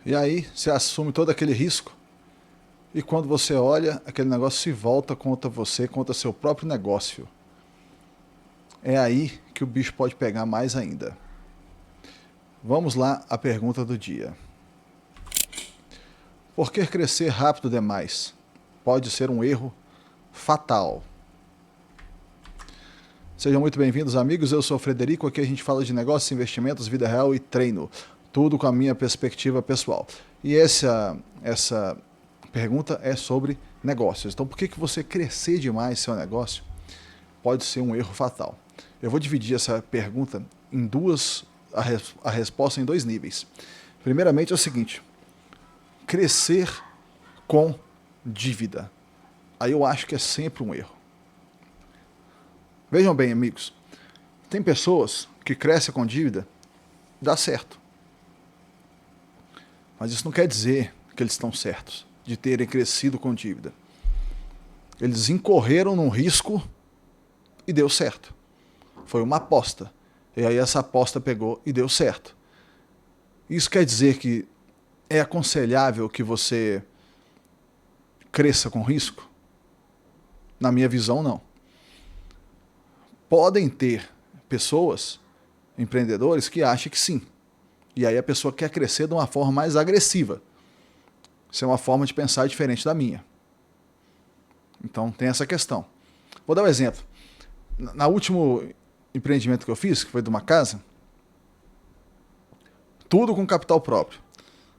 E aí você assume todo aquele risco e quando você olha, aquele negócio se volta contra você, contra seu próprio negócio. É aí que o bicho pode pegar mais ainda. Vamos lá à pergunta do dia. Por que crescer rápido demais pode ser um erro fatal? Sejam muito bem-vindos, amigos. Eu sou o Frederico. Aqui a gente fala de negócios, investimentos, vida real e treino. Tudo com a minha perspectiva pessoal. E essa pergunta é sobre negócios. Então, por que você crescer demais seu negócio pode ser um erro fatal? Eu vou dividir essa pergunta em a resposta em dois níveis. Primeiramente é o seguinte: crescer com dívida. Aí eu acho que é sempre um erro. Vejam bem, amigos, tem pessoas que crescem com dívida, dá certo. Mas isso não quer dizer que eles estão certos de terem crescido com dívida. Eles incorreram num risco e deu certo. Foi uma aposta. E aí essa aposta pegou e deu certo. Isso quer dizer que é aconselhável que você cresça com risco? Na minha visão, não. Podem ter pessoas, empreendedores, que acham que sim. E aí a pessoa quer crescer de uma forma mais agressiva. Isso é uma forma de pensar diferente da minha. Então tem essa questão. Vou dar um exemplo. Na último empreendimento que eu fiz, que foi de uma casa, tudo com capital próprio.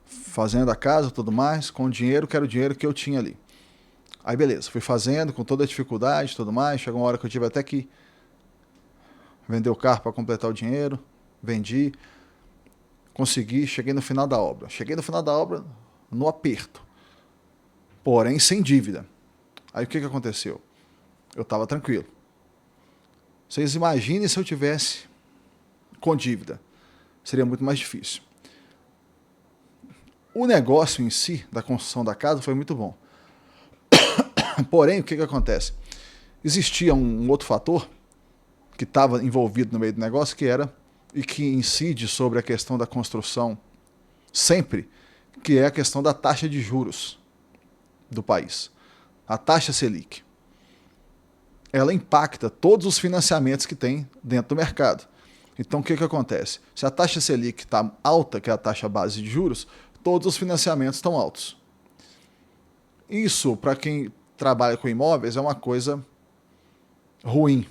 Fazendo a casa, tudo mais, com o dinheiro, que era o dinheiro que eu tinha ali. Aí beleza, fui fazendo com toda a dificuldade, tudo mais. Chegou uma hora que eu tive até que vender o carro para completar o dinheiro. Vendi, consegui, cheguei no final da obra. Cheguei no final da obra no aperto, porém sem dívida. Aí o que aconteceu? Eu estava tranquilo. Vocês imaginem se eu tivesse com dívida. Seria muito mais difícil. O negócio em si, da construção da casa, foi muito bom. Porém, o que acontece? Existia um outro fator que estava envolvido no meio do negócio, que era, e que incide sobre a questão da construção sempre, que é a questão da taxa de juros do país. A taxa Selic. Ela impacta todos os financiamentos que tem dentro do mercado. Então, o que acontece? Se a taxa Selic está alta, que é a taxa base de juros, todos os financiamentos estão altos. Isso, para quem trabalha com imóveis, é uma coisa ruim.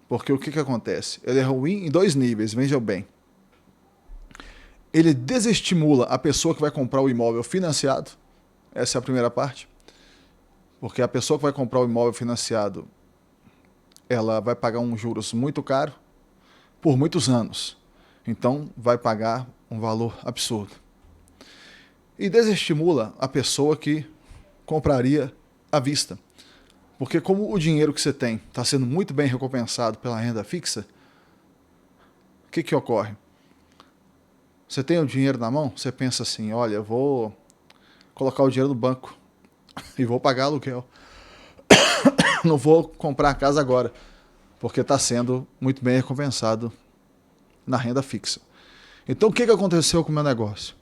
Porque o que acontece? Ele é ruim em dois níveis, vejam bem. Ele desestimula a pessoa que vai comprar o imóvel financiado. Essa é a primeira parte. Porque a pessoa que vai comprar o imóvel financiado, ela vai pagar um juros muito caro por muitos anos. Então, vai pagar um valor absurdo. E desestimula a pessoa que compraria à vista. Porque como o dinheiro que você tem está sendo muito bem recompensado pela renda fixa, o que ocorre? Você tem o dinheiro na mão, você pensa assim, olha, eu vou colocar o dinheiro no banco e vou pagar aluguel. Não vou comprar a casa agora, porque está sendo muito bem recompensado na renda fixa. Então o que aconteceu com o meu negócio?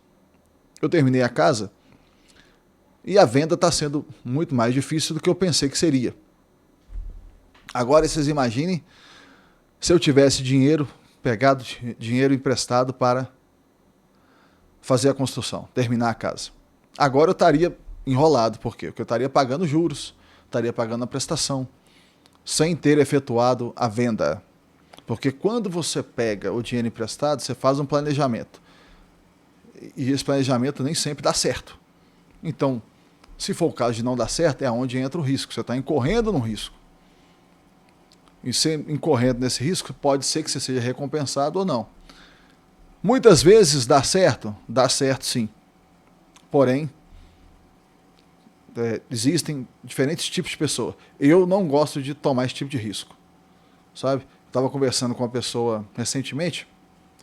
Eu terminei a casa e a venda está sendo muito mais difícil do que eu pensei que seria. Agora vocês imaginem se eu tivesse dinheiro, pegado dinheiro emprestado para fazer a construção, terminar a casa. Agora eu estaria enrolado, por quê? Porque eu estaria pagando juros, estaria pagando a prestação, sem ter efetuado a venda. Porque quando você pega o dinheiro emprestado, você faz um planejamento. E esse planejamento nem sempre dá certo. Então, se for o caso de não dar certo, é onde entra o risco. Você está incorrendo no risco. E você incorrendo nesse risco, pode ser que você seja recompensado ou não. Muitas vezes dá certo sim. Porém, existem diferentes tipos de pessoa. Eu não gosto de tomar esse tipo de risco, sabe? Estava conversando com uma pessoa recentemente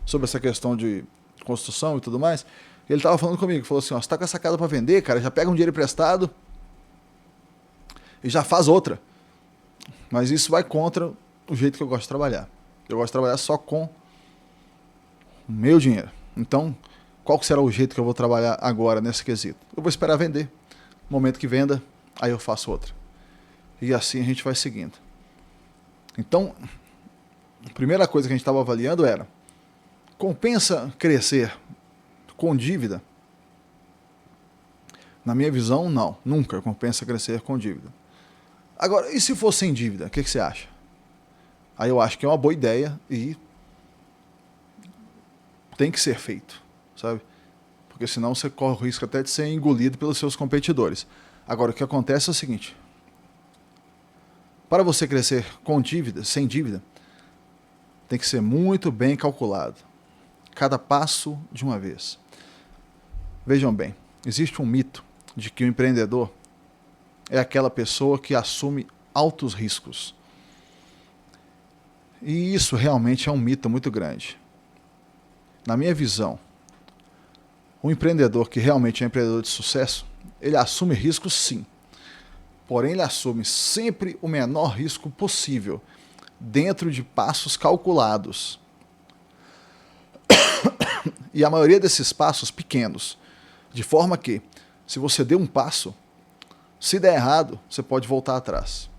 sobre essa questão de construção e tudo mais. Ele estava falando comigo, falou assim, ó, você está com essa casa para vender, cara, já pega um dinheiro emprestado e já faz outra. Mas isso vai contra o jeito que eu gosto de trabalhar. Eu gosto de trabalhar só com o meu dinheiro. Então, Qual será o jeito que eu vou trabalhar agora nesse quesito? Eu vou esperar vender. No momento que venda, aí eu faço outra. E assim a gente vai seguindo. Então, a primeira coisa que a gente estava avaliando era: compensa crescer com dívida? Na minha visão, não. Nunca compensa crescer com dívida. Agora, e se for sem dívida? O que você acha? Aí eu acho que é uma boa ideia e tem que ser feito, sabe? Porque senão você corre o risco até de ser engolido pelos seus competidores. Agora, o que acontece é o seguinte: para você crescer com dívida, sem dívida, tem que ser muito bem calculado. Cada passo de uma vez. Vejam bem, existe um mito de que o empreendedor é aquela pessoa que assume altos riscos. E isso realmente é um mito muito grande. Na minha visão, o empreendedor que realmente é um empreendedor de sucesso, ele assume riscos sim. Porém, ele assume sempre o menor risco possível, dentro de passos calculados. E a maioria desses passos pequenos, de forma que, se você der um passo, se der errado, você pode voltar atrás.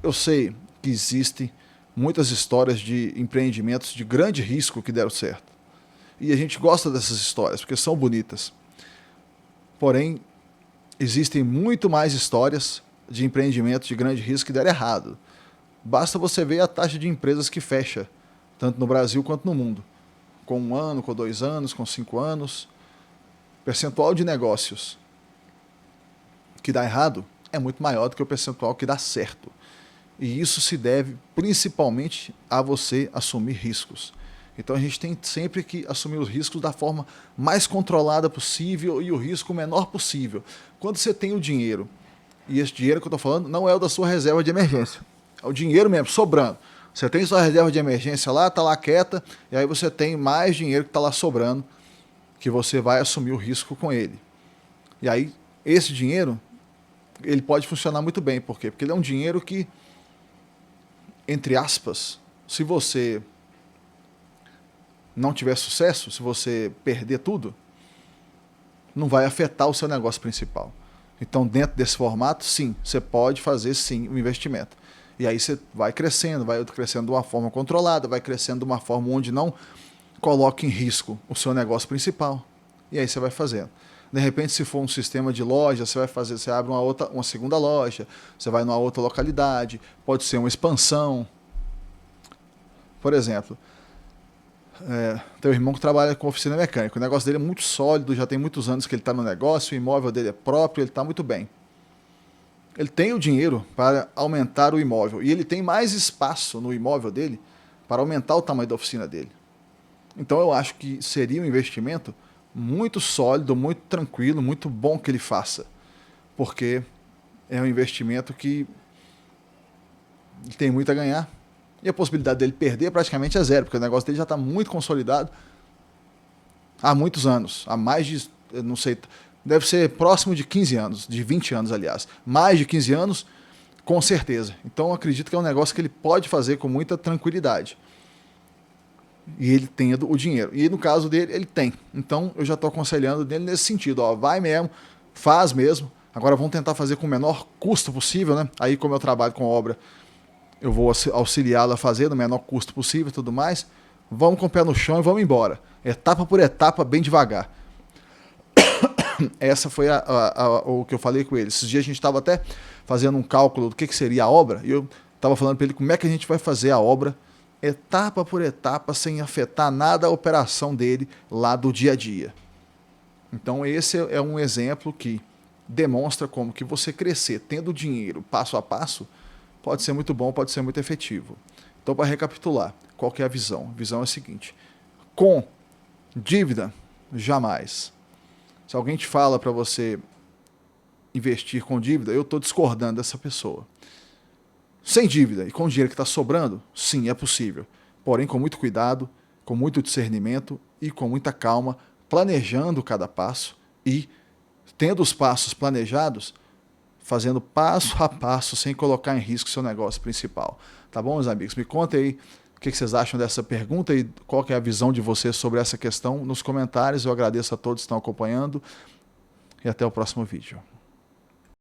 Eu sei que existem muitas histórias de empreendimentos de grande risco que deram certo. E a gente gosta dessas histórias, porque são bonitas. Porém, existem muito mais histórias de empreendimentos de grande risco que deram errado. Basta você ver a taxa de empresas que fecha, tanto no Brasil quanto no mundo. Com 1 ano, com 2 anos, com 5 anos. Percentual de negócios que dá errado é muito maior do que o percentual que dá certo. E isso se deve principalmente a você assumir riscos. Então a gente tem sempre que assumir os riscos da forma mais controlada possível e o risco menor possível. Quando você tem o dinheiro, e esse dinheiro que eu estou falando não é o da sua reserva de emergência, é o dinheiro mesmo, sobrando. Você tem sua reserva de emergência lá, está lá quieta, e aí você tem mais dinheiro que está lá sobrando, que você vai assumir o risco com ele. E aí, esse dinheiro, ele pode funcionar muito bem. Por quê? Porque ele é um dinheiro que, entre aspas, se você não tiver sucesso, se você perder tudo, não vai afetar o seu negócio principal. Então, dentro desse formato, sim, você pode fazer sim um investimento. E aí você vai crescendo de uma forma controlada, vai crescendo de uma forma onde não coloque em risco o seu negócio principal. E aí você vai fazendo. De repente, se for um sistema de loja, você abre uma segunda loja, você vai numa outra localidade, pode ser uma expansão. Por exemplo, teu irmão que trabalha com oficina mecânica, o negócio dele é muito sólido, já tem muitos anos que ele está no negócio, o imóvel dele é próprio, ele está muito bem. Ele tem o dinheiro para aumentar o imóvel e ele tem mais espaço no imóvel dele para aumentar o tamanho da oficina dele. Então eu acho que seria um investimento muito sólido, muito tranquilo, muito bom que ele faça, porque é um investimento que ele tem muito a ganhar e a possibilidade dele perder praticamente é zero, porque o negócio dele já está muito consolidado há muitos anos, há mais de, eu não sei, deve ser próximo de 15 anos, de 20 anos, aliás. Mais de 15 anos, com certeza. Então, eu acredito que é um negócio que ele pode fazer com muita tranquilidade. E ele tendo o dinheiro. E no caso dele, ele tem. Então, eu já estou aconselhando dele nesse sentido. Ó, vai mesmo, faz mesmo. Agora, vamos tentar fazer com o menor custo possível, né? Aí, como eu trabalho com obra, eu vou auxiliá-la a fazer no menor custo possível e tudo mais. Vamos com o pé no chão e vamos embora. Etapa por etapa, bem devagar. Essa foi o que eu falei com ele. Esses dias a gente estava até fazendo um cálculo do que seria a obra, e eu estava falando para ele como é que a gente vai fazer a obra, etapa por etapa, sem afetar nada a operação dele lá do dia a dia. Então esse é um exemplo que demonstra como que você crescer tendo dinheiro passo a passo pode ser muito bom, pode ser muito efetivo. Então, para recapitular, qual que é a visão? A visão é a seguinte: com dívida, jamais. Se alguém te fala para você investir com dívida, eu estou discordando dessa pessoa. Sem dívida e com dinheiro que está sobrando, sim, é possível. Porém, com muito cuidado, com muito discernimento e com muita calma, planejando cada passo e, tendo os passos planejados, fazendo passo a passo, sem colocar em risco seu negócio principal. Tá bom, meus amigos? Me contem aí O que vocês acham dessa pergunta e qual que é a visão de vocês sobre essa questão nos comentários. Eu agradeço a todos que estão acompanhando e até o próximo vídeo.